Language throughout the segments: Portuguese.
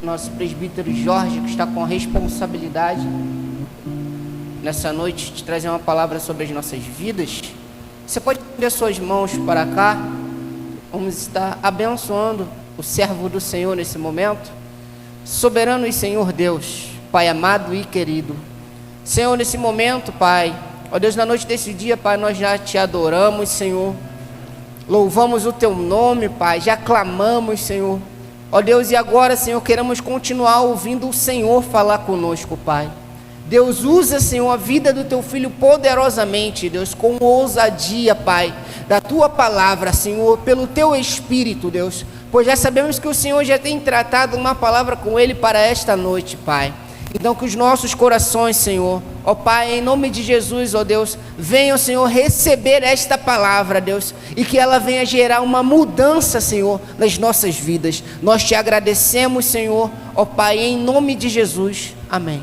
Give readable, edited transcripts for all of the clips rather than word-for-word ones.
Nosso presbítero Jorge, que está com a responsabilidade nessa noite de trazer uma palavra sobre as nossas vidas. Você pode estender suas mãos para cá. Vamos estar abençoando o servo do Senhor nesse momento. Soberano e Senhor Deus, Pai amado e querido, Senhor, nesse momento, Pai, ó Deus, na noite desse dia, Pai, nós já te adoramos, Senhor, louvamos o teu nome, Pai, já clamamos, Senhor, ó Deus, e agora, Senhor, queremos continuar ouvindo o Senhor falar conosco, Pai. Deus, usa, Senhor, a vida do teu filho poderosamente, Deus, com ousadia, Pai, da tua palavra, Senhor, pelo teu Espírito, Deus, pois já sabemos que o Senhor já tem tratado uma palavra com ele para esta noite, Pai. Então que os nossos corações, Senhor, ó Pai, em nome de Jesus, ó Deus, venham, Senhor, receber esta palavra, Deus, e que ela venha gerar uma mudança, Senhor, nas nossas vidas. Nós te agradecemos, Senhor, ó Pai, em nome de Jesus, amém.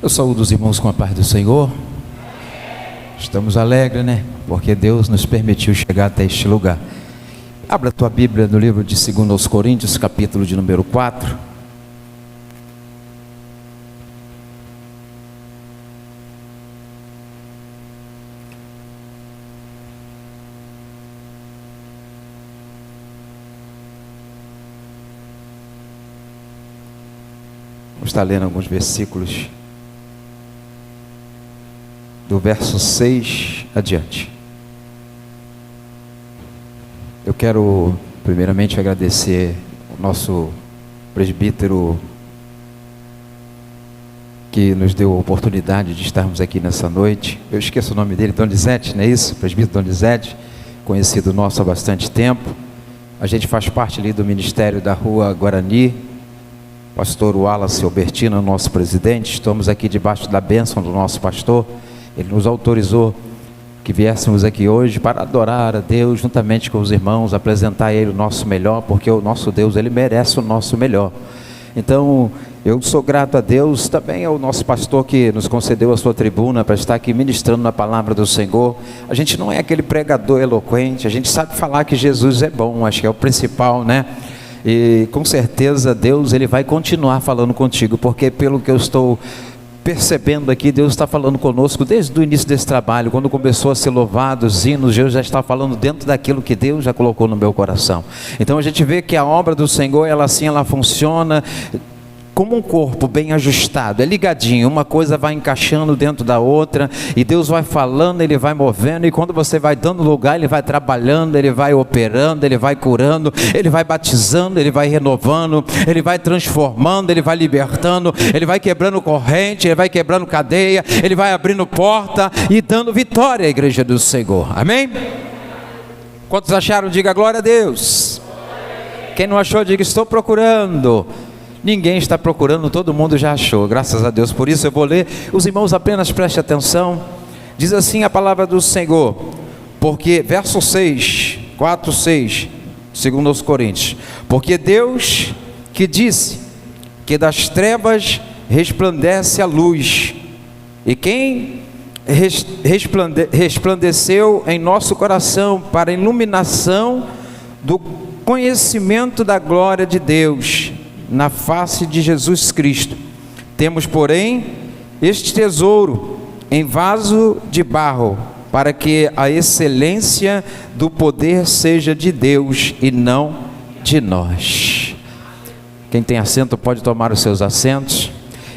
Eu saúdo os irmãos com a paz do Senhor. Estamos alegres, né? Porque Deus nos permitiu chegar até este lugar. Abra a tua Bíblia no livro de 2 Coríntios, capítulo de número 4. Vamos estar lendo alguns versículos do verso 6 adiante. Eu quero primeiramente agradecer o nosso presbítero que nos deu a oportunidade de estarmos aqui nessa noite. Eu esqueço o nome dele, Donizete, não é isso? Presbítero Donizete, conhecido nosso há bastante tempo. A gente faz parte ali do Ministério da Rua Guarani. Pastor Wallace Albertino, nosso presidente. Estamos aqui debaixo da bênção do nosso pastor. Ele nos autorizou que viéssemos aqui hoje para adorar a Deus juntamente com os irmãos, apresentar a Ele o nosso melhor, porque o nosso Deus, Ele merece o nosso melhor. Então, eu sou grato a Deus, também ao nosso pastor que nos concedeu a sua tribuna para estar aqui ministrando na palavra do Senhor. A gente não é aquele pregador eloquente, a gente sabe falar que Jesus é bom, acho que é o principal, né? E com certeza Deus, Ele vai continuar falando contigo, porque pelo que eu estou percebendo aqui, Deus está falando conosco desde o início desse trabalho. Quando começou a ser louvado, os hinos, Deus já está falando dentro daquilo que Deus já colocou no meu coração. Então a gente vê que a obra do Senhor, ela funciona como um corpo bem ajustado, é ligadinho, uma coisa vai encaixando dentro da outra, e Deus vai falando, Ele vai movendo, e quando você vai dando lugar, Ele vai trabalhando, Ele vai operando, Ele vai curando, Ele vai batizando, Ele vai renovando, Ele vai transformando, Ele vai libertando, Ele vai quebrando corrente, Ele vai quebrando cadeia, Ele vai abrindo porta e dando vitória à igreja do Senhor, amém? Quantos acharam? Diga glória a Deus. Quem não achou, diga estou procurando. Ninguém está procurando, todo mundo já achou, graças a Deus. Por isso eu vou ler, os irmãos apenas prestem atenção. Diz assim a palavra do Senhor, porque, verso 6, 4, 6, segundo aos Coríntios, porque Deus que disse que das trevas resplandece a luz, e quem resplandeceu em nosso coração para a iluminação do conhecimento da glória de Deus, na face de Jesus Cristo. Temos, porém, este tesouro em vaso de barro, para que a excelência do poder seja de Deus e não de nós. Quem tem assento pode tomar os seus assentos.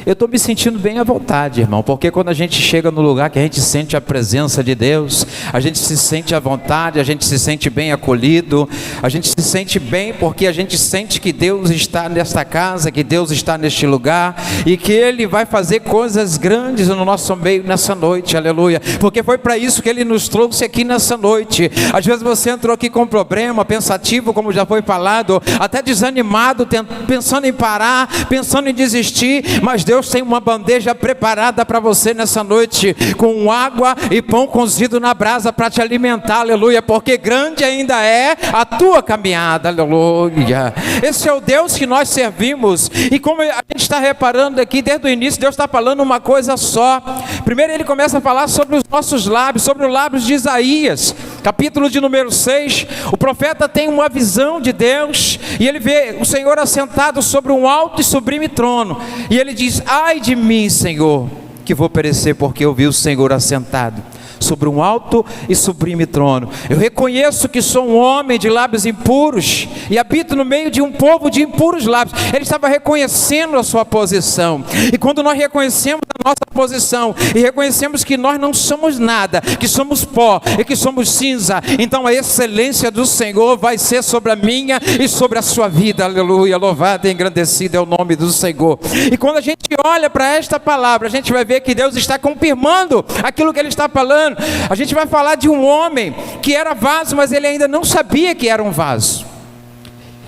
Eu estou me sentindo bem à vontade, irmão, porque quando a gente chega no lugar que a gente sente a presença de Deus, a gente se sente à vontade, a gente se sente bem acolhido, a gente se sente bem porque a gente sente que Deus está nesta casa, que Deus está neste lugar e que Ele vai fazer coisas grandes no nosso meio nessa noite, aleluia, porque foi para isso que Ele nos trouxe aqui nessa noite. Às vezes você entrou aqui com problema, pensativo, como já foi falado, até desanimado, pensando em parar, pensando em desistir, mas Deus tem uma bandeja preparada para você nessa noite, com água e pão cozido na brasa para te alimentar, aleluia, porque grande ainda é a tua caminhada, aleluia. Esse é o Deus que nós servimos, e como a gente está reparando aqui desde o início, Deus está falando uma coisa só. Primeiro Ele começa a falar sobre os nossos lábios, sobre os lábios de Isaías. capítulo de número 6, o profeta tem uma visão de Deus, e ele vê o Senhor assentado sobre um alto e sublime trono, e ele diz: ai de mim, Senhor, que vou perecer, porque eu vi o Senhor assentado sobre um alto e sublime trono. Eu reconheço que sou um homem de lábios impuros e habito no meio de um povo de impuros lábios. Ele estava reconhecendo a sua posição, e quando nós reconhecemos a nossa posição e reconhecemos que nós não somos nada, que somos pó e que somos cinza, então a excelência do Senhor vai ser sobre a minha e sobre a sua vida. Aleluia, louvado e engrandecido é o nome do Senhor. E quando a gente olha para esta palavra, a gente vai ver que Deus está confirmando aquilo que Ele está falando. A gente vai falar de um homem que era vaso, mas ele ainda não sabia que era um vaso.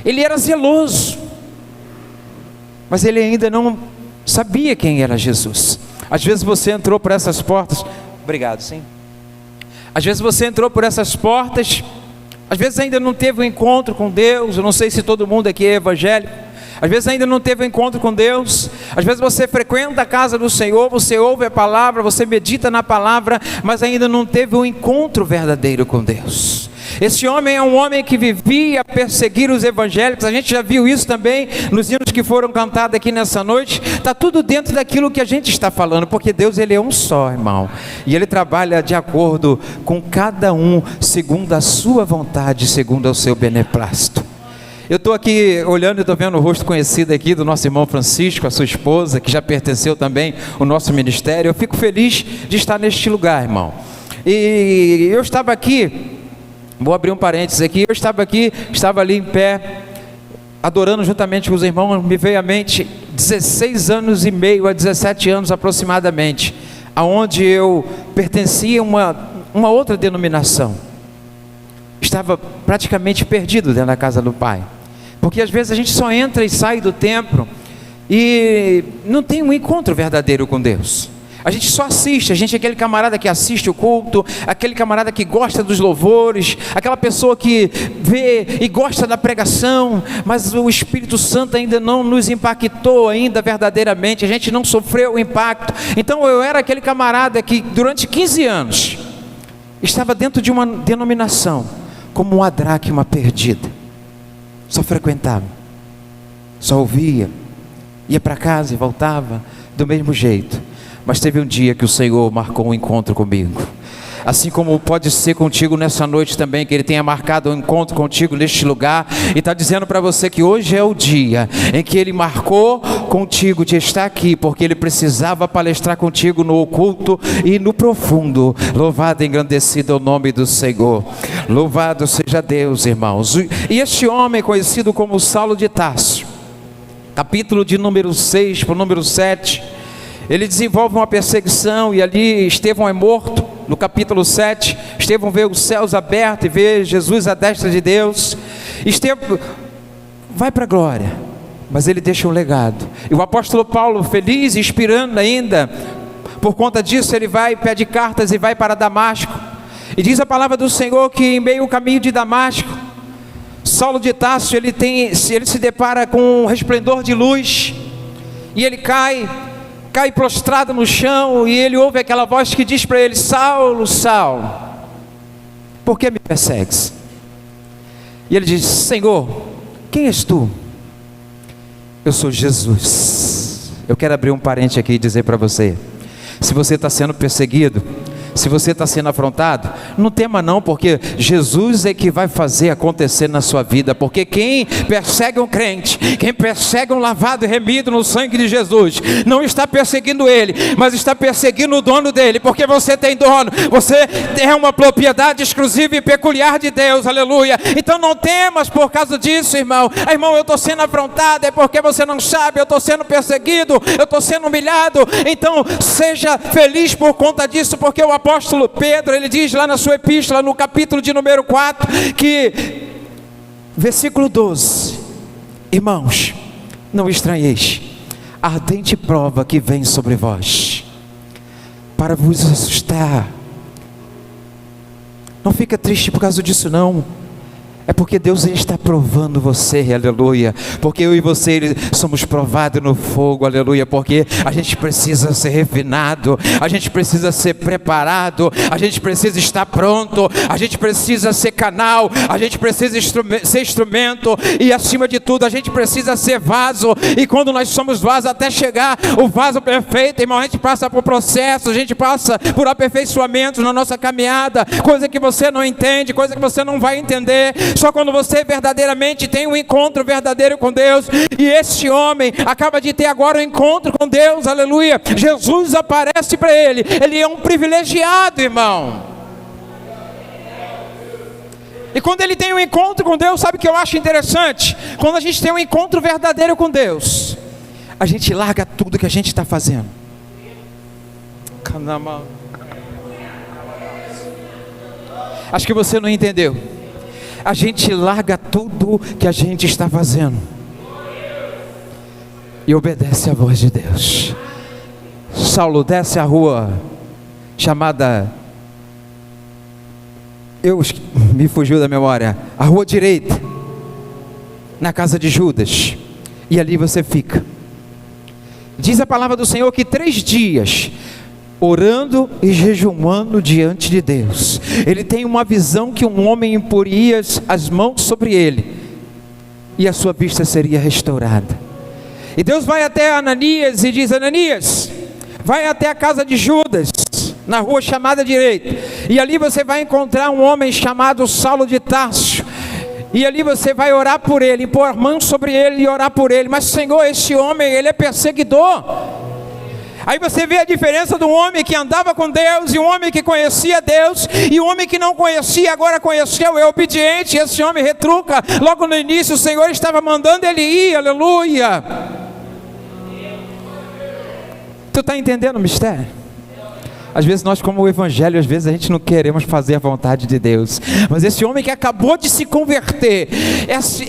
Ele era zeloso, mas ele ainda não sabia quem era Jesus. Às vezes você entrou por essas portas. Obrigado, sim. Às vezes você entrou por essas portas, às vezes ainda não teve um encontro com Deus. Eu não sei se todo mundo aqui é evangélico. Às vezes ainda não teve um encontro com Deus. Às vezes você frequenta a casa do Senhor, você ouve a palavra, você medita na palavra, mas ainda não teve um encontro verdadeiro com Deus. Esse homem é um homem que vivia a perseguir os evangélicos. A gente já viu isso também nos hinos que foram cantados aqui nessa noite. Está tudo dentro daquilo que a gente está falando, porque Deus, Ele é um só, irmão, e Ele trabalha de acordo com cada um, segundo a sua vontade, segundo o seu beneplácito. Eu estou aqui olhando e estou vendo o rosto conhecido aqui do nosso irmão Francisco, a sua esposa, que já pertenceu também ao nosso ministério. Eu fico feliz de estar neste lugar, irmão. E eu estava aqui, vou abrir um parênteses aqui, estava ali em pé, adorando juntamente com os irmãos. Me veio à mente 16 anos e meio, a 17 anos aproximadamente, aonde eu pertencia a uma outra denominação. Estava praticamente perdido dentro da casa do Pai, porque às vezes a gente só entra e sai do templo e não tem um encontro verdadeiro com Deus. A gente só assiste, a gente é aquele camarada que assiste o culto, aquele camarada que gosta dos louvores, aquela pessoa que vê e gosta da pregação, mas o Espírito Santo ainda não nos impactou ainda verdadeiramente, a gente não sofreu o impacto. Então eu era aquele camarada que durante 15 anos estava dentro de uma denominação, como uma dracma perdida, só frequentava, só ouvia, ia para casa e voltava do mesmo jeito. Mas teve um dia que o Senhor marcou um encontro comigo, assim como pode ser contigo nessa noite também, que Ele tenha marcado um encontro contigo neste lugar, e está dizendo para você que hoje é o dia em que Ele marcou contigo de estar aqui, porque Ele precisava palestrar contigo no oculto e no profundo. Louvado e engrandecido é o nome do Senhor. Louvado seja Deus, irmãos. E este homem conhecido como Saulo de Tarso, capítulo de número 6 para o número 7, ele desenvolve uma perseguição, e ali Estevão é morto. No capítulo 7, Estevão vê os céus abertos e vê Jesus à destra de Deus. Estevão vai para a glória, mas ele deixa um legado. E o apóstolo Paulo, feliz e inspirando ainda, por conta disso ele vai, pede cartas e vai para Damasco. E diz a palavra do Senhor que em meio ao caminho de Damasco, Saulo de Tarso, ele se depara com um resplendor de luz, e ele cai prostrado no chão, e ele ouve aquela voz que diz para ele: Saulo, Saulo, por que me persegues? E ele diz: Senhor, quem és tu? Eu sou Jesus. Eu quero abrir um parênteses aqui e dizer para você: se você está sendo perseguido, se você está sendo afrontado, não tema não, porque Jesus é que vai fazer acontecer na sua vida. Porque quem persegue um crente, quem persegue um lavado e remido no sangue de Jesus, não está perseguindo ele, mas está perseguindo o dono dele. Porque você tem dono, você é uma propriedade exclusiva e peculiar de Deus, aleluia. Então não temas por causa disso, irmão. Irmão, eu estou sendo afrontado, é porque você não sabe, eu estou sendo perseguido, eu estou sendo humilhado. Então seja feliz por conta disso, porque o apóstolo Pedro, ele diz lá na sua epístola, no capítulo de número 4, que, versículo 12: irmãos, não estranheis a ardente prova que vem sobre vós, para vos assustar. Não fica triste por causa disso não. É porque Deus está provando você, aleluia. Porque eu e você somos provados no fogo, aleluia. Porque a gente precisa ser refinado, a gente precisa ser preparado, a gente precisa estar pronto, a gente precisa ser canal, a gente precisa ser instrumento, e acima de tudo a gente precisa ser vaso. E quando nós somos vaso, até chegar o vaso perfeito, irmão, a gente passa por processos, a gente passa por aperfeiçoamentos na nossa caminhada, coisa que você não entende, coisa que você não vai entender. Só quando você verdadeiramente tem um encontro verdadeiro com Deus. E este homem acaba de ter agora um encontro com Deus, aleluia. Jesus aparece para ele. Ele é um privilegiado, irmão. E quando ele tem um encontro com Deus, sabe o que eu acho interessante? Quando a gente tem um encontro verdadeiro com Deus, a gente larga tudo que a gente está fazendo. Acho que você não entendeu. A gente larga tudo que a gente está fazendo e obedece à voz de Deus. Saulo desce a rua chamada, me fugiu da memória, a rua direita, na casa de Judas, e ali você fica. Diz a palavra do Senhor que 3 dias orando e jejuando diante de Deus, ele tem uma visão que um homem imporia as mãos sobre ele e a sua vista seria restaurada. E Deus vai até Ananias e diz: Ananias, vai até a casa de Judas, na rua chamada direita, e ali você vai encontrar um homem chamado Saulo de Tarso, e ali você vai orar por ele, impor as mãos sobre ele e orar por ele. Mas Senhor, esse homem, ele é perseguidor. Aí você vê a diferença do homem que andava com Deus e um homem que conhecia Deus, e o homem que não conhecia, agora conheceu, é obediente. Esse homem retruca. Logo no início o Senhor estava mandando ele ir, aleluia. Tu está entendendo o mistério? Às vezes nós, como o evangelho, às vezes a gente não queremos fazer a vontade de Deus. Mas esse homem que acabou de se converter,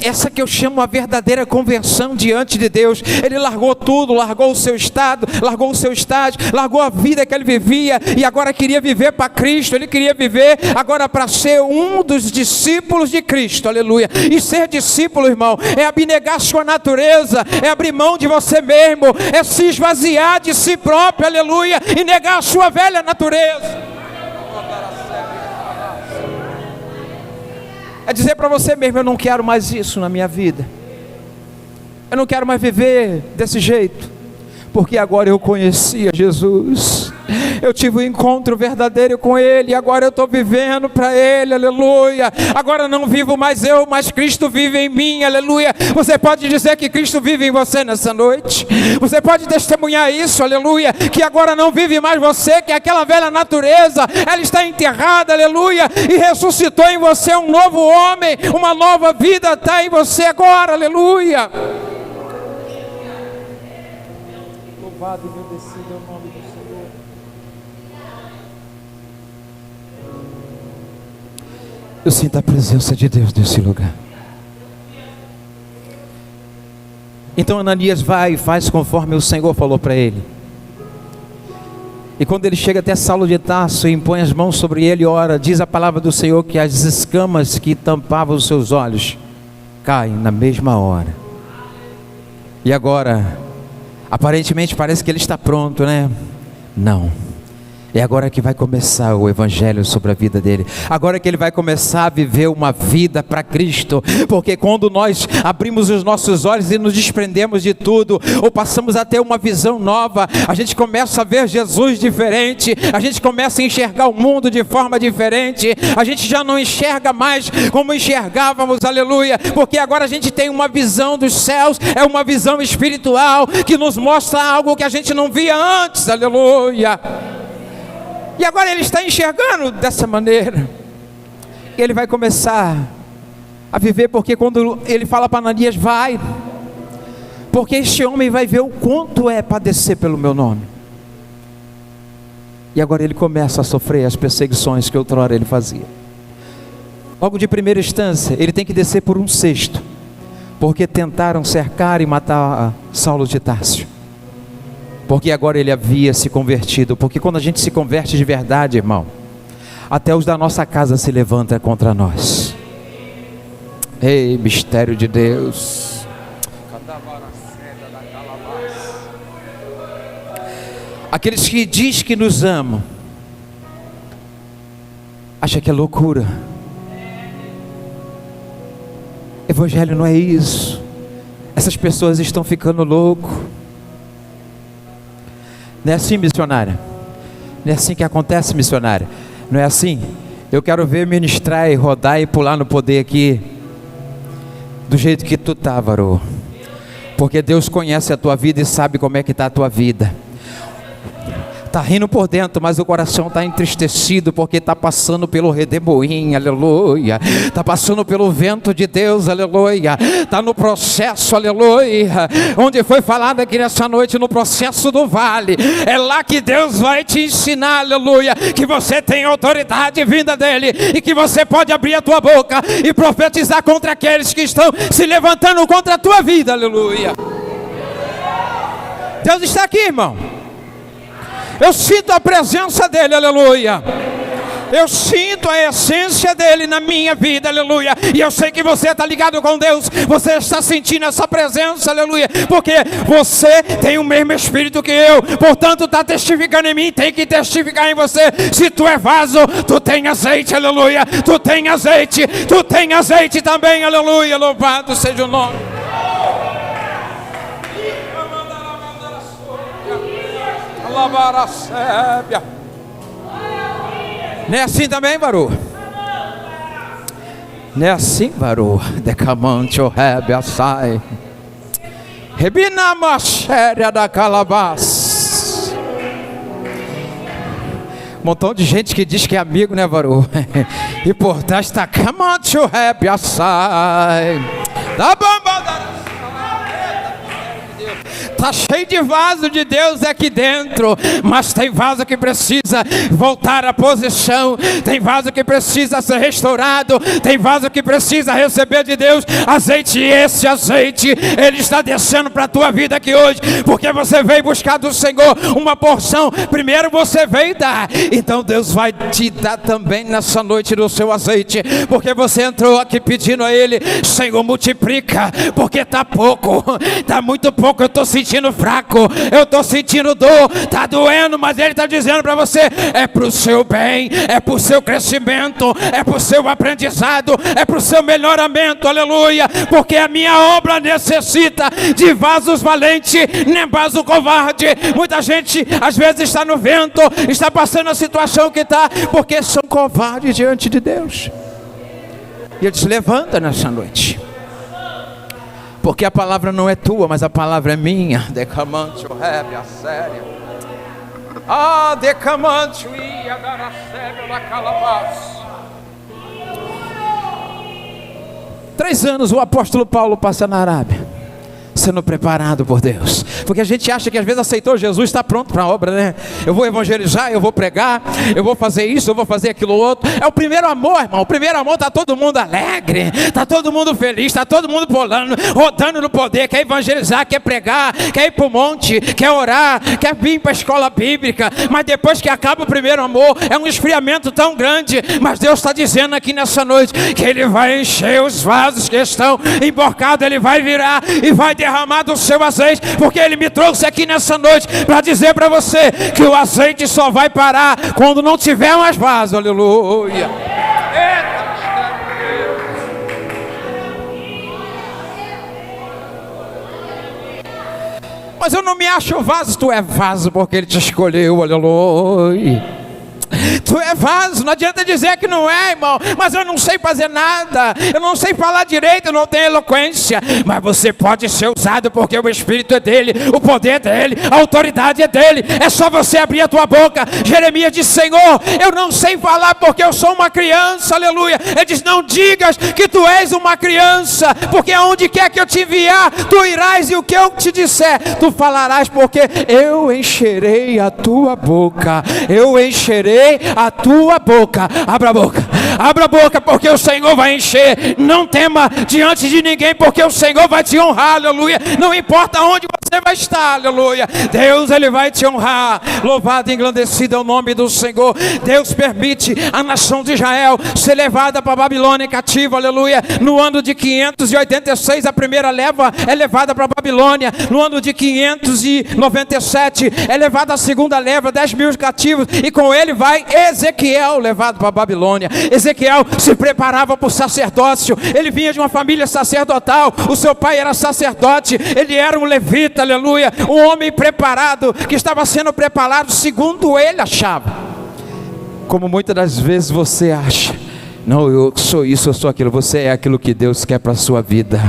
essa que eu chamo a verdadeira conversão diante de Deus, ele largou tudo, largou o seu estado, largou o seu estágio, largou a vida que ele vivia, e agora queria viver para Cristo. Ele queria viver agora para ser um dos discípulos de Cristo, aleluia. E ser discípulo, irmão, é abnegar sua natureza, é abrir mão de você mesmo, é se esvaziar de si próprio, aleluia, e negar a sua velha natureza. É dizer para você mesmo: eu não quero mais isso na minha vida, eu não quero mais viver desse jeito, porque agora eu conhecia Jesus, eu tive um encontro verdadeiro com Ele, e agora eu estou vivendo para Ele, aleluia. Agora não vivo mais eu, mas Cristo vive em mim, aleluia. Você pode dizer que Cristo vive em você nessa noite? Você pode testemunhar isso, aleluia, que agora não vive mais você, que aquela velha natureza, ela está enterrada, aleluia, e ressuscitou em você um novo homem, uma nova vida está em você agora, aleluia. Louvado e bendecido é o nome do Senhor. Eu sinto a presença de Deus nesse lugar. Então Ananias vai e faz conforme o Senhor falou para ele. E quando ele chega até Saulo de Tarso e impõe as mãos sobre ele e ora, diz a palavra do Senhor que as escamas que tampavam os seus olhos caem na mesma hora. E agora, aparentemente parece que ele está pronto, né? Não. É agora que vai começar o evangelho sobre a vida dele. Agora que ele vai começar a viver uma vida para Cristo. Porque quando nós abrimos os nossos olhos e nos desprendemos de tudo, ou passamos a ter uma visão nova, a gente começa a ver Jesus diferente, a gente começa a enxergar o mundo de forma diferente, a gente já não enxerga mais como enxergávamos, aleluia, porque agora a gente tem uma visão dos céus, é uma visão espiritual, que nos mostra algo que a gente não via antes, aleluia. E agora ele está enxergando dessa maneira. E ele vai começar a viver, porque quando ele fala para Ananias, vai, porque este homem vai ver o quanto é padecer pelo meu nome. E agora ele começa a sofrer as perseguições que outrora ele fazia. Logo de primeira instância, ele tem que descer por um cesto, porque tentaram cercar e matar Saulo de Tarso. Porque agora ele havia se convertido. Porque quando a gente se converte de verdade, irmão, até os da nossa casa se levantam contra nós. Ei, mistério de Deus. Aqueles que diz que nos amam, acha que é loucura. Evangelho não é isso. Essas pessoas estão ficando loucos. Não é assim, missionária? Não é assim que acontece, missionária? Não é assim? Eu quero ver ministrar e rodar e pular no poder aqui, do jeito que tu tá, varô. Porque Deus conhece a tua vida e sabe como é que está a tua vida. Está rindo por dentro, mas o coração está entristecido, porque está passando pelo redemoinho, aleluia. Está passando pelo vento de Deus, aleluia. Está no processo, aleluia. Onde foi falado aqui nessa noite, no processo do vale. É lá que Deus vai te ensinar, aleluia, que você tem autoridade vinda dele, e que você pode abrir a tua boca e profetizar contra aqueles que estão se levantando contra a tua vida, aleluia. Deus está aqui, irmão. Eu sinto a presença dele, aleluia. Eu sinto a essência dele na minha vida, aleluia. E eu sei que você está ligado com Deus. Você está sentindo essa presença, aleluia. Porque você tem o mesmo Espírito que eu. Portanto, está testificando em mim, tem que testificar em você. Se tu é vaso, tu tem azeite, aleluia. Tu tem azeite também, aleluia. Louvado seja o nome. Não é assim também, varô? Não é assim, varô? Decamante o rebe assai. Rebina machéria da calabás. Um montão de gente que diz que é amigo, né, varô? E por trás está camante o rebe assai. Da bomba da... Está cheio de vaso de Deus aqui dentro, mas tem vaso que precisa voltar à posição, tem vaso que precisa ser restaurado, tem vaso que precisa receber de Deus azeite. E esse azeite, ele está descendo para a tua vida aqui hoje, porque você veio buscar do Senhor uma porção. Primeiro você veio dar, então Deus vai te dar também nessa noite do seu azeite, porque você entrou aqui pedindo a Ele: Senhor, multiplica, porque está pouco, está muito pouco, eu estou sentindo fraco, eu estou sentindo dor, está doendo, mas Ele está dizendo para você: é para o seu bem, é para o seu crescimento, é para o seu aprendizado, é para o seu melhoramento, aleluia. Porque a minha obra necessita de vasos valentes, nem vaso covarde. Muita gente às vezes está no vento, está passando a situação que está, porque são covardes diante de Deus. E Ele se levanta nessa noite, porque a palavra não é tua, mas a palavra é minha. Decamante o rebe a séria. Ah, decamante o ia dar a séria da calabás. 3 anos o apóstolo Paulo passa na Arábia, sendo preparado por Deus. Porque a gente acha que às vezes aceitou Jesus, está pronto para a obra, né? Eu vou evangelizar, eu vou pregar, eu vou fazer isso, eu vou fazer aquilo outro. É o primeiro amor, irmão. O primeiro amor, está todo mundo alegre, está todo mundo feliz, está todo mundo pulando, rodando no poder, quer evangelizar, quer pregar, quer ir para o monte, quer orar, quer vir para a escola bíblica. Mas depois que acaba o primeiro amor, é um esfriamento tão grande. Mas Deus está dizendo aqui nessa noite que Ele vai encher os vasos que estão emborcados, Ele vai virar e vai derramar do seu azeite, porque Ele me trouxe aqui nessa noite para dizer para você que o azeite só vai parar quando não tiver mais vaso, aleluia. Mas eu não me acho vaso. Tu é vaso porque Ele te escolheu, aleluia. Tu é vaso, não adianta dizer que não é, irmão. Mas eu não sei fazer nada, eu não sei falar direito, eu não tenho eloquência. Mas você pode ser usado, porque o Espírito é dele, o poder é dele, a autoridade é dele. É só você abrir a tua boca. Jeremias disse: Senhor, eu não sei falar porque eu sou uma criança, aleluia. Ele diz: não digas que tu és uma criança, porque aonde quer que eu te enviar, tu irás, e o que eu te disser, tu falarás, porque eu encherei a tua boca. Eu encherei a tua boca. Abra a boca, Abra a boca, porque o Senhor vai encher. Não tema diante de ninguém, porque o Senhor vai te honrar, aleluia. Não importa onde você vai estar, aleluia. Deus, Ele vai te honrar. Louvado e engrandecido é o nome do Senhor. Deus permite a nação de Israel ser levada para a Babilônia cativa, aleluia. No ano de 586, a primeira leva é levada para a Babilônia. No ano de 597, é levada a segunda leva, 10.000 cativos. E com ele vai Ezequiel, levado para a Babilônia. Ezequiel se preparava para o sacerdócio. Ele vinha de uma família sacerdotal. O seu pai era sacerdote. Ele era um levita, aleluia. Um homem preparado, que estava sendo preparado segundo ele achava. Como muitas das vezes você acha. Não, eu sou isso, eu sou aquilo. Você é aquilo que Deus quer para a sua vida.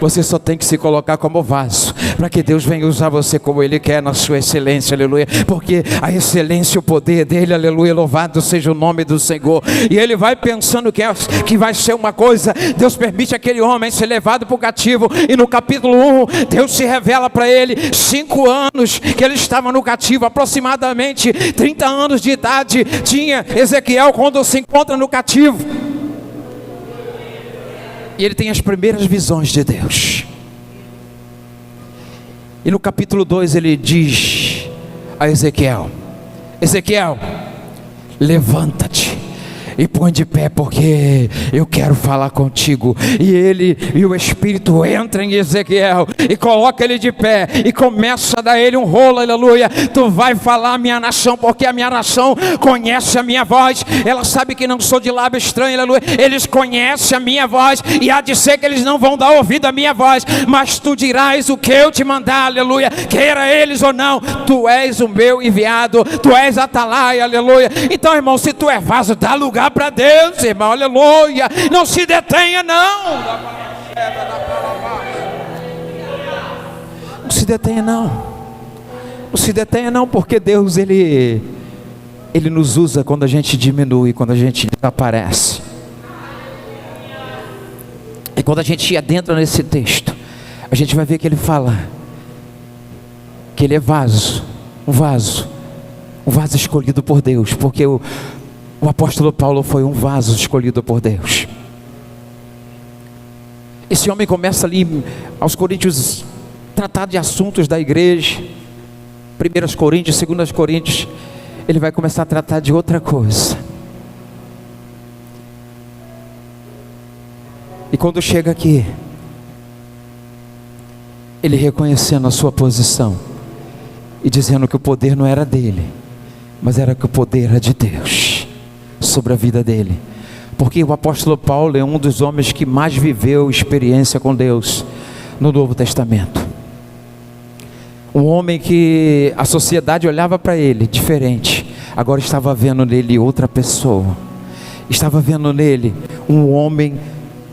Você só tem que se colocar como vaso, para que Deus venha usar você como Ele quer, na sua excelência, aleluia. Porque a excelência, o poder dEle, aleluia, louvado seja o nome do Senhor. E ele vai pensando que vai ser uma coisa. Deus permite aquele homem ser levado para o cativo. E no capítulo 1, Deus se revela para ele. 5 anos que ele estava no cativo, aproximadamente 30 anos de idade tinha Ezequiel quando se encontra no cativo. E ele tem as primeiras visões de Deus. E no capítulo 2 ele diz a Ezequiel: Ezequiel, levanta-te e põe de pé, porque eu quero falar contigo. E o Espírito entra em Ezequiel e coloca ele de pé e começa a dar ele um rolo, aleluia. Tu vai falar a minha nação, porque a minha nação conhece a minha voz. Ela sabe que não sou de lábio estranho, aleluia. Eles conhecem a minha voz, e há de ser que eles não vão dar ouvido à minha voz, mas tu dirás o que eu te mandar, aleluia, queira eles ou não. Tu és o meu enviado, tu és atalaia, aleluia. Então, irmão, se tu é vaso, dá lugar para Deus, irmão, aleluia. Não se detenha, não. Não se detenha, não. Não se detenha, não, porque Deus, Ele nos usa quando a gente diminui, quando a gente desaparece. E quando a gente adentra nesse texto, a gente vai ver que Ele fala que Ele é vaso, um vaso escolhido por Deus, porque o apóstolo Paulo foi um vaso escolhido por Deus. Esse homem começa ali aos Coríntios tratar de assuntos da igreja. 1 Coríntios, 2 Coríntios, ele vai começar a tratar de outra coisa. E quando chega aqui, ele reconhecendo a sua posição e dizendo que o poder não era dele, mas era que o poder era de Deus sobre a vida dele. Porque o apóstolo Paulo é um dos homens que mais viveu experiência com Deus no Novo Testamento. Um homem que a sociedade olhava para ele diferente, agora estava vendo nele outra pessoa. Estava vendo nele um homem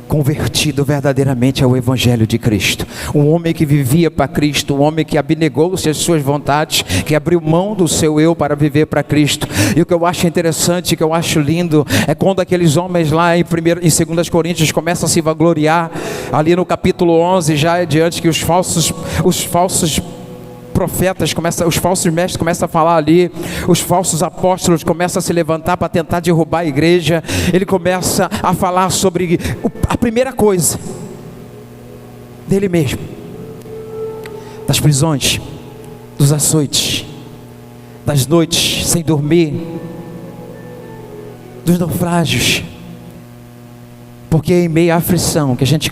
convertido verdadeiramente ao Evangelho de Cristo. Um homem que vivia para Cristo, um homem que abnegou-se as suas vontades, que abriu mão do seu eu para viver para Cristo. E o que eu acho interessante, o que eu acho lindo, é quando aqueles homens lá em 2 Coríntios começam a se vangloriar, ali no capítulo 11, já é diante que os falsos profetas os falsos mestres começam a falar ali, os falsos apóstolos começam a se levantar para tentar derrubar a igreja. Ele começa a falar sobre a primeira coisa dele mesmo, das prisões, dos açoites, das noites sem dormir, dos naufrágios, porque é em meio à aflição que a gente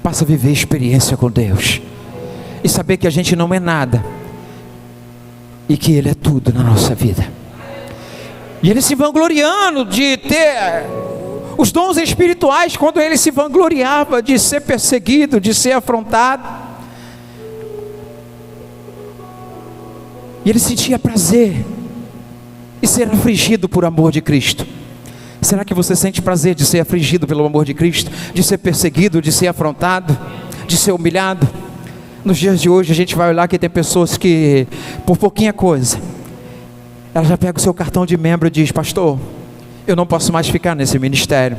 passa a viver experiência com Deus e saber que a gente não é nada e que Ele é tudo na nossa vida. E ele se vangloriando de ter os dons espirituais, quando ele se vangloriava de ser perseguido, de ser afrontado, e ele sentia prazer em ser afligido por amor de Cristo. Será que você sente prazer de ser afligido pelo amor de Cristo, de ser perseguido, de ser afrontado, de ser humilhado? Nos dias de hoje a gente vai olhar que tem pessoas que por pouquinha coisa ela já pega o seu cartão de membro e diz: pastor, eu não posso mais ficar nesse ministério,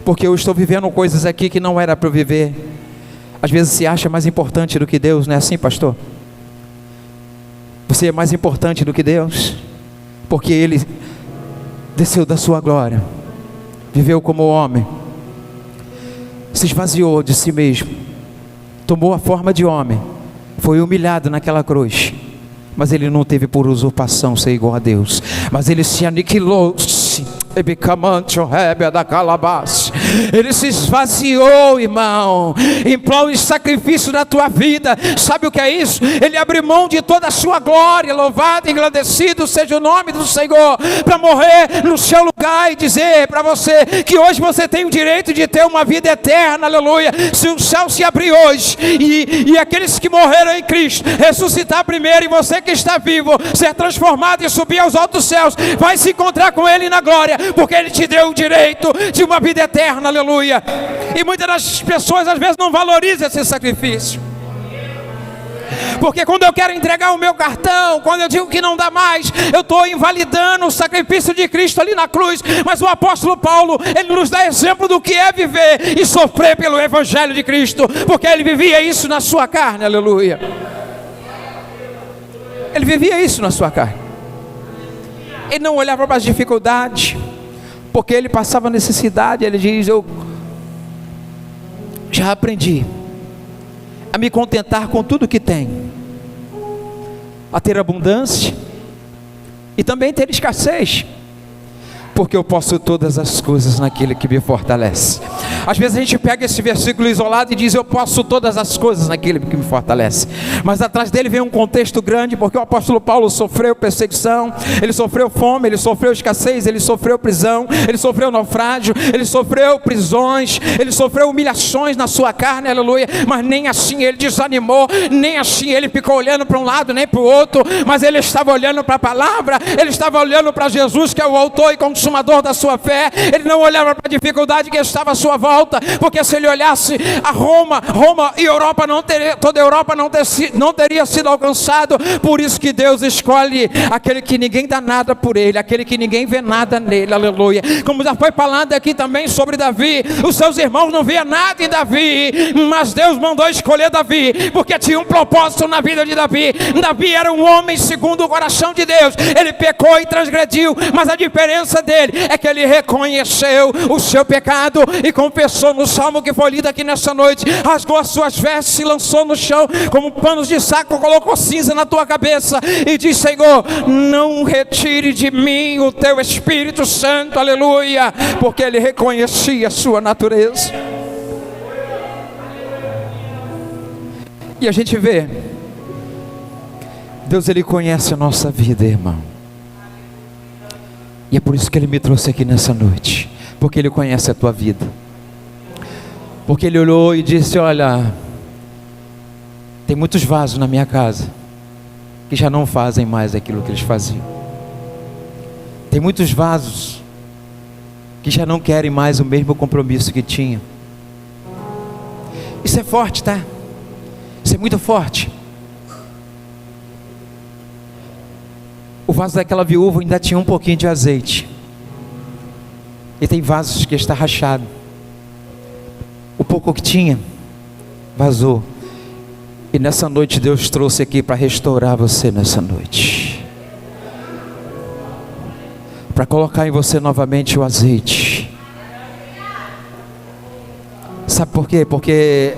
porque eu estou vivendo coisas aqui que não era para eu viver. Às vezes se acha mais importante do que Deus, não é assim, pastor? Você é mais importante do que Deus, porque Ele desceu da sua glória, viveu como homem, se esvaziou de si mesmo, tomou a forma de homem, foi humilhado naquela cruz, mas ele não teve por usurpação ser igual a Deus, mas ele se aniquilou, ele se esvaziou, irmão, em prol de sacrifício da tua vida. Sabe o que é isso? Ele abriu mão de toda a sua glória. Louvado e agradecido seja o nome do Senhor, para morrer no seu lugar e dizer para você que hoje você tem o direito de ter uma vida eterna, aleluia. Se o céu se abrir hoje e aqueles que morreram em Cristo ressuscitar primeiro, e você que está vivo ser transformado e subir aos altos céus, vai se encontrar com Ele na glória, porque Ele te deu o direito de uma vida eterna, aleluia. E muitas das pessoas às vezes não valorizam esse sacrifício, porque quando eu quero entregar o meu cartão, quando eu digo que não dá mais, eu estou invalidando o sacrifício de Cristo ali na cruz. Mas o apóstolo Paulo, ele nos dá exemplo do que é viver e sofrer pelo evangelho de Cristo, porque ele vivia isso na sua carne, aleluia. Ele vivia isso na sua carne. Ele não olhava para as dificuldades, porque ele passava necessidade. Ele diz: eu já aprendi a me contentar com tudo que tenho, a ter abundância e também ter escassez, porque eu posso todas as coisas naquele que me fortalece. Às vezes a gente pega esse versículo isolado e diz: eu posso todas as coisas naquele que me fortalece, mas atrás dele vem um contexto grande, porque o apóstolo Paulo sofreu perseguição, ele sofreu fome, ele sofreu escassez, ele sofreu prisão, ele sofreu naufrágio, ele sofreu prisões, ele sofreu humilhações na sua carne, aleluia. Mas nem assim ele desanimou, nem assim ele ficou olhando para um lado nem para o outro, mas ele estava olhando para a palavra, ele estava olhando para Jesus, que é o autor e consumador da sua fé. Ele não olhava para a dificuldade que estava à sua volta, porque se ele olhasse a Roma e Europa, toda a Europa não teria sido alcançado. Por isso que Deus escolhe aquele que ninguém dá nada por ele, aquele que ninguém vê nada nele, aleluia. Como já foi falado aqui também sobre Davi, os seus irmãos não viam nada em Davi, mas Deus mandou escolher Davi, porque tinha um propósito na vida de Davi. Davi era um homem segundo o coração de Deus. Ele pecou e transgrediu, mas a diferença dele é que ele reconheceu o seu pecado e confessou no salmo que foi lido aqui nessa noite, rasgou as suas vestes, se lançou no chão como panos de saco, colocou cinza na tua cabeça e disse: Senhor, não retire de mim o teu Espírito Santo, aleluia, porque ele reconhecia a sua natureza. E a gente vê, Deus, ele conhece a nossa vida, irmão, e é por isso que ele me trouxe aqui nessa noite, porque ele conhece a tua vida. Porque ele olhou e disse: olha, tem muitos vasos na minha casa que já não fazem mais aquilo que eles faziam. Tem muitos vasos que já não querem mais o mesmo compromisso que tinham. Isso é forte, tá? Isso é muito forte. O vaso daquela viúva ainda tinha um pouquinho de azeite, e tem vasos que está rachado. O pouco que tinha vazou. E nessa noite Deus trouxe aqui para restaurar você nessa noite, para colocar em você novamente o azeite. Sabe por quê? Porque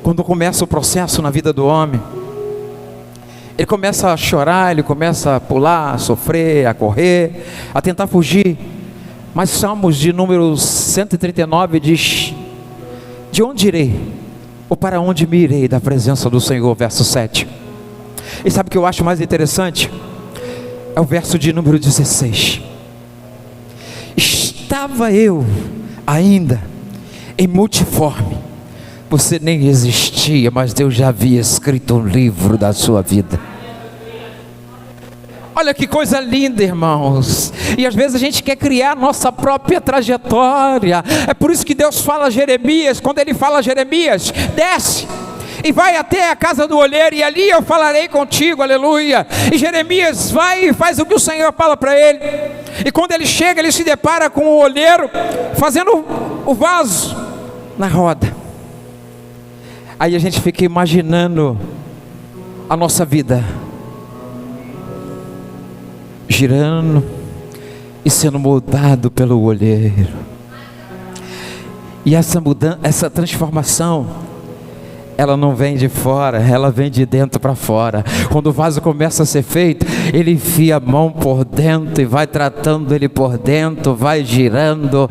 quando começa o processo na vida do homem, ele começa a chorar, ele começa a pular, a sofrer, a correr, a tentar fugir. Mas Salmos de número 139 diz: de onde irei? Ou para onde me irei da presença do Senhor? Verso 7. E sabe o que eu acho mais interessante? É o verso de número 16. Estava eu ainda em multiforme, você nem existia, mas Deus já havia escrito um livro da sua vida. Olha que coisa linda, irmãos. E às vezes a gente quer criar a nossa própria trajetória. É por isso que Deus fala a Jeremias, quando ele fala a Jeremias: desce e vai até a casa do olheiro, e ali eu falarei contigo, aleluia. E Jeremias vai e faz o que o Senhor fala para ele. E quando ele chega, ele se depara com o olheiro fazendo o vaso na roda. Aí a gente fica imaginando a nossa vida girando e sendo moldado pelo olheiro. E essa mudança, essa transformação, ela não vem de fora, ela vem de dentro para fora. Quando o vaso começa a ser feito, ele enfia a mão por dentro e vai tratando ele por dentro, vai girando,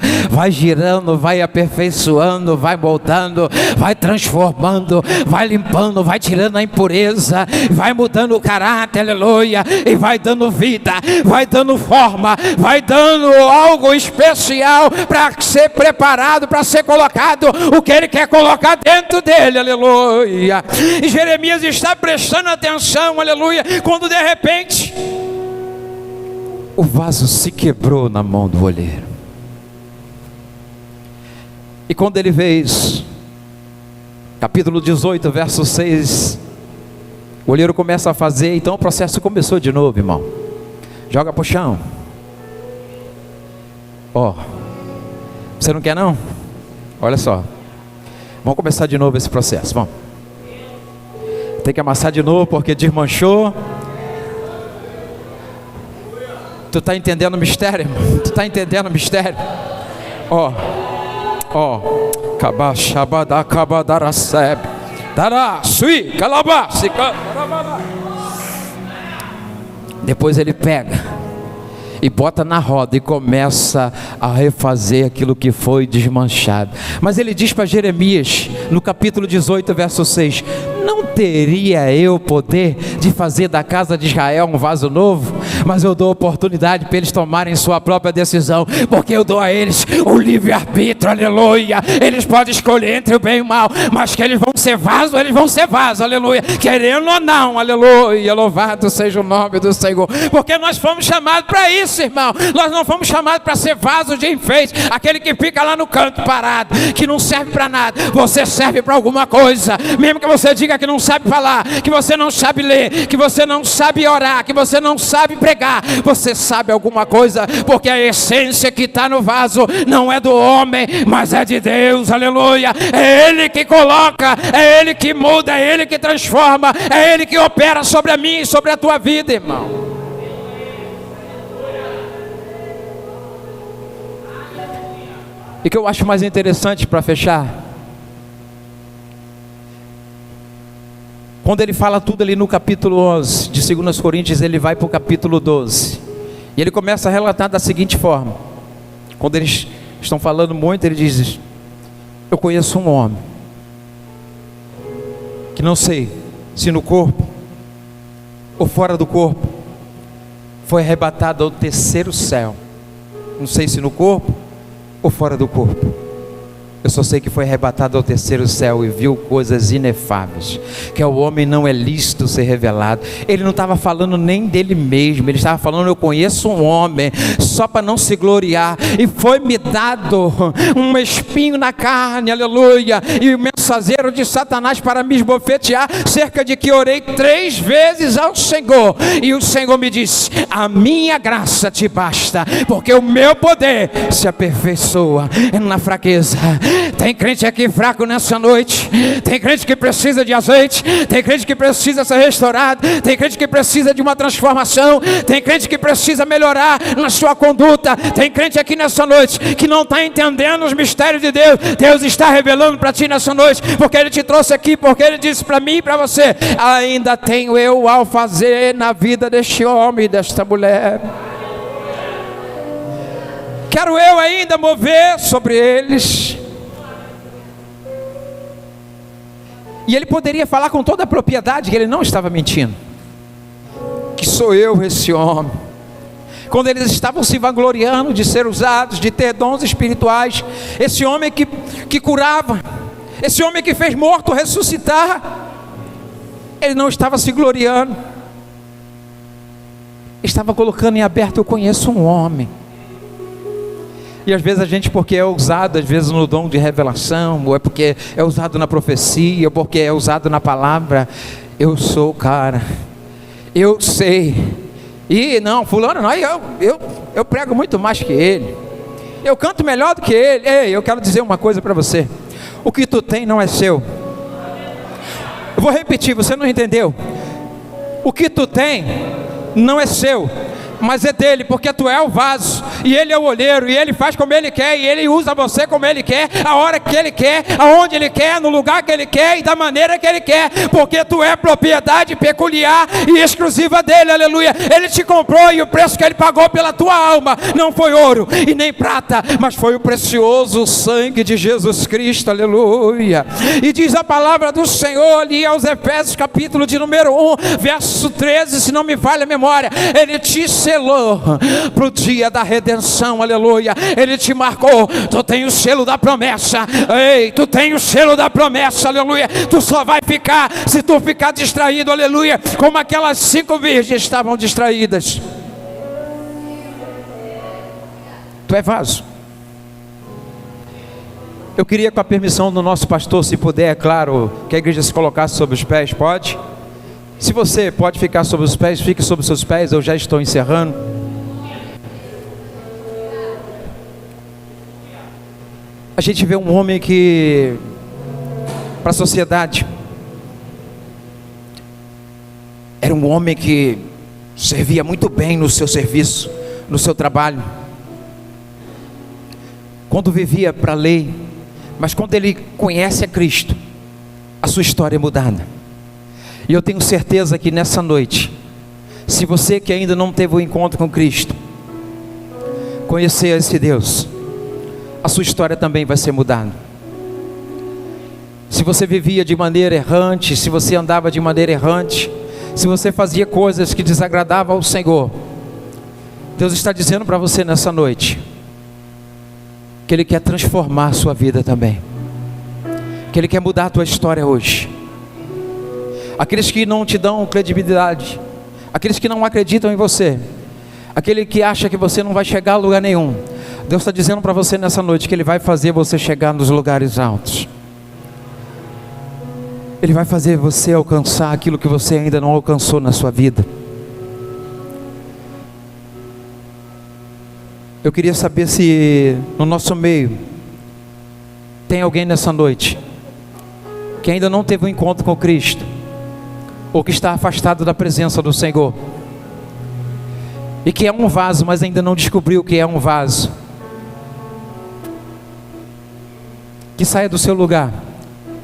vai aperfeiçoando, vai moldando, vai transformando, vai limpando, vai tirando a impureza, vai mudando o caráter, aleluia, e vai dando vida, vai dando forma, vai dando algo especial para ser preparado, para ser colocado o que ele quer colocar dentro dele, aleluia. E Jeremias está prestando atenção, aleluia, quando de repente o vaso se quebrou na mão do olheiro. E quando ele vê isso, capítulo 18, verso 6, o olheiro começa a fazer, então o processo começou de novo, irmão. Joga pro chão. Ó, você não quer não? Olha só, vamos começar de novo esse processo, vamos. Tem que amassar de novo porque desmanchou. Tu está entendendo o mistério, irmão? Tu está entendendo o mistério? Ó, depois ele pega e bota na roda e começa a refazer aquilo que foi desmanchado. Mas ele diz para Jeremias, no capítulo 18, verso 6, não teria eu poder de fazer da casa de Israel um vaso novo? Mas eu dou oportunidade para eles tomarem sua própria decisão, porque eu dou a eles o livre-arbítrio, aleluia. Eles podem escolher entre o bem e o mal, mas que eles vão ser vaso, aleluia, querendo ou não, aleluia. Louvado seja o nome do Senhor, porque nós fomos chamados para isso, irmão. Nós não fomos chamados para ser vaso de enfeite, aquele que fica lá no canto parado, que não serve para nada. Você serve para alguma coisa, mesmo que você diga que não sabe falar, que você não sabe ler, que você não sabe orar, que você não sabe pregar. Você sabe alguma coisa, porque a essência que está no vaso não é do homem, mas é de Deus, aleluia. É Ele que coloca, é Ele que muda, é Ele que transforma, é Ele que opera sobre a minha e sobre a tua vida, irmão. E o que eu acho mais interessante para fechar, quando ele fala tudo ali no capítulo 11 de 2 Coríntios, ele vai para o capítulo 12. E ele começa a relatar da seguinte forma. Quando eles estão falando muito, ele diz: eu conheço um homem, que não sei se no corpo ou fora do corpo, foi arrebatado ao terceiro céu. Não sei se no corpo ou fora do corpo. Eu só sei que foi arrebatado ao terceiro céu e viu coisas inefáveis, que ao homem não é lícito ser revelado. Ele não estava falando nem dele mesmo, ele estava falando: eu conheço um homem, só para não se gloriar, e foi-me dado um espinho na carne, aleluia, e o mensageiro de Satanás para me esbofetear, cerca de que orei 3 vezes ao Senhor, e o Senhor me disse: a minha graça te basta, porque o meu poder se aperfeiçoa na fraqueza. Tem crente aqui fraco nessa noite, tem crente que precisa de azeite, tem crente que precisa ser restaurado, tem crente que precisa de uma transformação, tem crente que precisa melhorar na sua conduta, tem crente aqui nessa noite que não está entendendo os mistérios de Deus. Deus está revelando para ti nessa noite, porque Ele te trouxe aqui, porque Ele disse para mim e para você: ainda tenho eu ao fazer na vida deste homem e desta mulher. Quero eu ainda mover sobre eles. E ele poderia falar com toda a propriedade que ele não estava mentindo, que sou eu esse homem. Quando eles estavam se vangloriando de ser usados, de ter dons espirituais, esse homem que curava, esse homem que fez morto ressuscitar, ele não estava se gloriando, estava colocando em aberto: eu conheço um homem. E às vezes a gente, porque é usado às vezes no dom de revelação, ou é porque é usado na profecia, ou porque é usado na palavra: eu sou o cara, eu sei. E não, fulano não, eu prego muito mais que ele, eu canto melhor do que ele. Ei, eu quero dizer uma coisa para você: o que tu tem não é seu. Eu vou repetir, você não entendeu? O que tu tem não é seu, mas é dele, porque tu é o vaso, e Ele é o olheiro, e Ele faz como Ele quer, e Ele usa você como Ele quer, a hora que Ele quer, aonde Ele quer, no lugar que Ele quer e da maneira que Ele quer, porque tu é propriedade peculiar e exclusiva dEle, aleluia. Ele te comprou e o preço que Ele pagou pela tua alma não foi ouro e nem prata, mas foi o precioso sangue de Jesus Cristo, aleluia. E diz a palavra do Senhor ali aos Efésios, capítulo de número 1, verso 13, se não me falha a memória, Ele te selou para o dia da redenção, aleluia. Ele te marcou, tu tem o selo da promessa, ei, tu tem o selo da promessa, aleluia. Tu só vai ficar, se tu ficar distraído, aleluia, como aquelas 5 virgens estavam distraídas. Tu é vaso. Eu queria, com a permissão do nosso pastor, se puder, é claro, que a igreja se colocasse sobre os pés, pode? Se você pode ficar sobre os pés, fique sobre os seus pés, eu já estou encerrando. A gente vê um homem que, para a sociedade, era um homem que servia muito bem no seu serviço, no seu trabalho, quando vivia para a lei, mas quando ele conhece a Cristo, a sua história é mudada. E eu tenho certeza que nessa noite, se você que ainda não teve o encontro com Cristo, conhecer esse Deus, a sua história também vai ser mudada. Se você vivia de maneira errante, se você andava de maneira errante, se você fazia coisas que desagradavam ao Senhor, Deus está dizendo para você nessa noite, que Ele quer transformar a sua vida também, que Ele quer mudar a tua história hoje. Aqueles que não te dão credibilidade, aqueles que não acreditam em você, aquele que acha que você não vai chegar a lugar nenhum, Deus está dizendo para você nessa noite que Ele vai fazer você chegar nos lugares altos. Ele vai fazer você alcançar aquilo que você ainda não alcançou na sua vida. Eu queria saber se no nosso meio tem alguém nessa noite que ainda não teve um encontro com Cristo, ou que está afastado da presença do Senhor, e que é um vaso, mas ainda não descobriu o que é um vaso. Que saia do seu lugar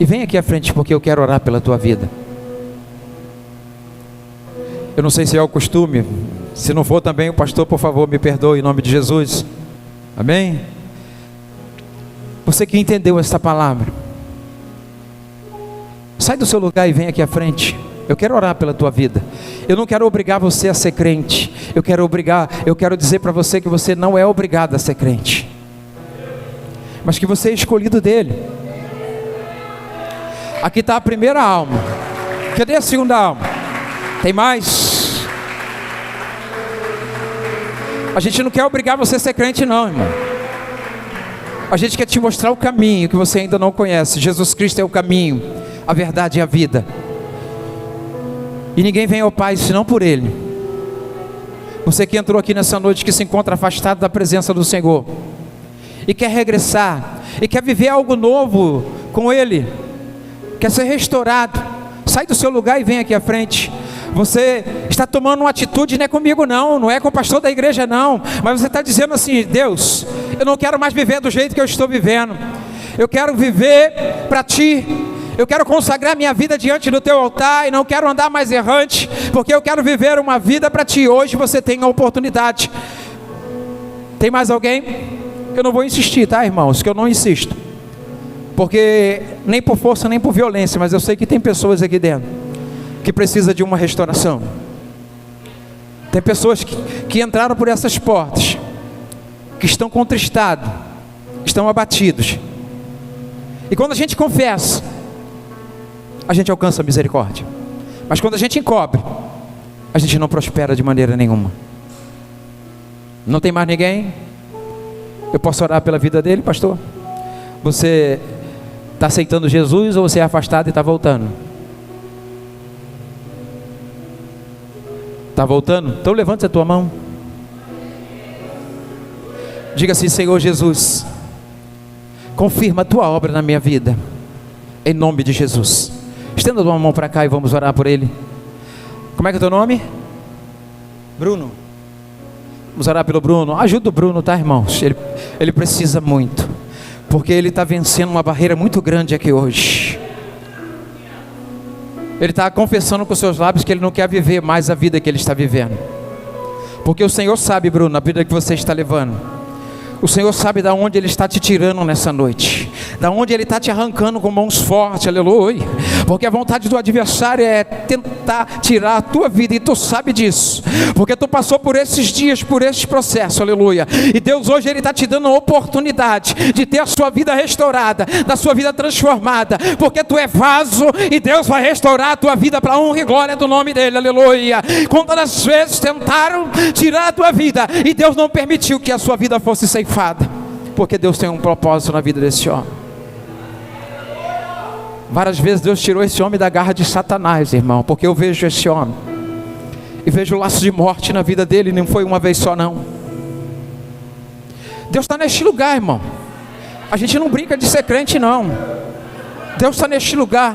e venha aqui à frente, porque eu quero orar pela tua vida. Eu não sei se é o costume, se não for também, o pastor, por favor, me perdoe em nome de Jesus. Amém? Você que entendeu essa palavra, sai do seu lugar e vem aqui à frente. Eu quero orar pela tua vida. Eu não quero obrigar você a ser crente. Eu quero dizer para você que você não é obrigado a ser crente, mas que você é escolhido dele. Aqui está a primeira alma. Cadê a segunda alma? Tem mais? A gente não quer obrigar você a ser crente não, irmão. A gente quer te mostrar o caminho que você ainda não conhece. Jesus Cristo é o caminho, a verdade e a vida. E ninguém vem ao Pai senão por Ele. Você que entrou aqui nessa noite, que se encontra afastado da presença do Senhor, e quer regressar, e quer viver algo novo com Ele, quer ser restaurado, sai do seu lugar e vem aqui à frente. Você está tomando uma atitude, não é comigo não é com o pastor da igreja não, mas você está dizendo assim: Deus, eu não quero mais viver do jeito que eu estou vivendo, eu quero viver para Ti, eu quero consagrar minha vida diante do Teu altar, e não quero andar mais errante, porque eu quero viver uma vida para Ti. Hoje você tem a oportunidade. Tem mais alguém? Eu não vou insistir, tá, irmãos, que eu não insisto, porque nem por força nem por violência, mas eu sei que tem pessoas aqui dentro que precisam de uma restauração. Tem pessoas que entraram por essas portas, que estão contristados, estão abatidos, e quando a gente confessa, a gente alcança a misericórdia, mas quando a gente encobre, a gente não prospera de maneira nenhuma. Não tem mais ninguém? Eu posso orar pela vida dele, pastor? Você está aceitando Jesus, ou você é afastado e está voltando? Está voltando? Então levante a tua mão. Diga assim: Senhor Jesus, confirma a tua obra na minha vida, em nome de Jesus. Estenda a tua mão para cá e vamos orar por ele. Como é que é o teu nome? Bruno. Vamos orar pelo Bruno. Ajuda o Bruno, tá, irmãos? Ele precisa muito, porque ele está vencendo uma barreira muito grande aqui hoje. Ele está confessando com seus lábios que ele não quer viver mais a vida que ele está vivendo, porque o Senhor sabe, Bruno, a vida que você está levando. O Senhor sabe de onde Ele está te tirando nessa noite, da onde Ele está te arrancando com mãos fortes, aleluia, porque a vontade do adversário é tentar tirar a tua vida, e tu sabe disso, porque tu passou por esses dias, por esse processo, aleluia, e Deus hoje Ele está te dando a oportunidade de ter a sua vida restaurada, da sua vida transformada, porque tu é vaso, e Deus vai restaurar a tua vida para a honra e glória do nome dEle, aleluia. Quantas vezes tentaram tirar a tua vida, e Deus não permitiu que a sua vida fosse ceifada, porque Deus tem um propósito na vida desse homem. Várias vezes Deus tirou esse homem da garra de Satanás, irmão, porque eu vejo esse homem e vejo o laço de morte na vida dele, não foi uma vez só não. Deus está neste lugar, irmão. A gente não brinca de ser crente não. Deus está neste lugar.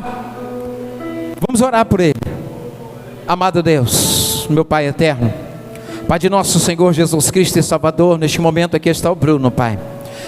Vamos orar por ele. Amado Deus, meu Pai eterno, Pai de nosso Senhor Jesus Cristo e Salvador, neste momento aqui está o Bruno, Pai,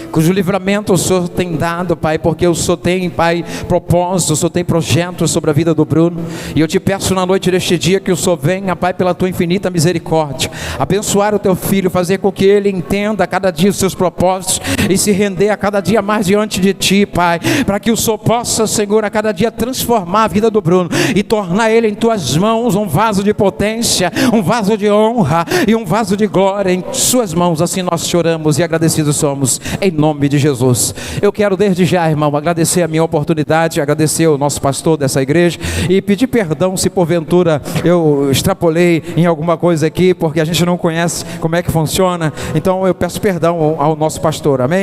cujo livramento o Senhor tem dado, Pai, porque o Senhor tem, Pai, propósito, o Senhor tem projetos sobre a vida do Bruno, e eu te peço na noite deste dia que o Senhor venha, Pai, pela tua infinita misericórdia, abençoar o teu filho, fazer com que ele entenda a cada dia os seus propósitos, e se render a cada dia mais diante de ti, Pai, para que o Senhor possa, Senhor, a cada dia transformar a vida do Bruno, e tornar ele em tuas mãos um vaso de potência, um vaso de honra, e um vaso de glória em suas mãos. Assim nós te oramos e agradecidos somos, em nome de Jesus. Eu quero desde já, irmão, agradecer a minha oportunidade, agradecer ao nosso pastor dessa igreja, e pedir perdão se porventura eu extrapolei em alguma coisa aqui, porque a gente não conhece como é que funciona, então eu peço perdão ao nosso pastor, amém?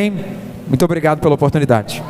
Muito obrigado pela oportunidade.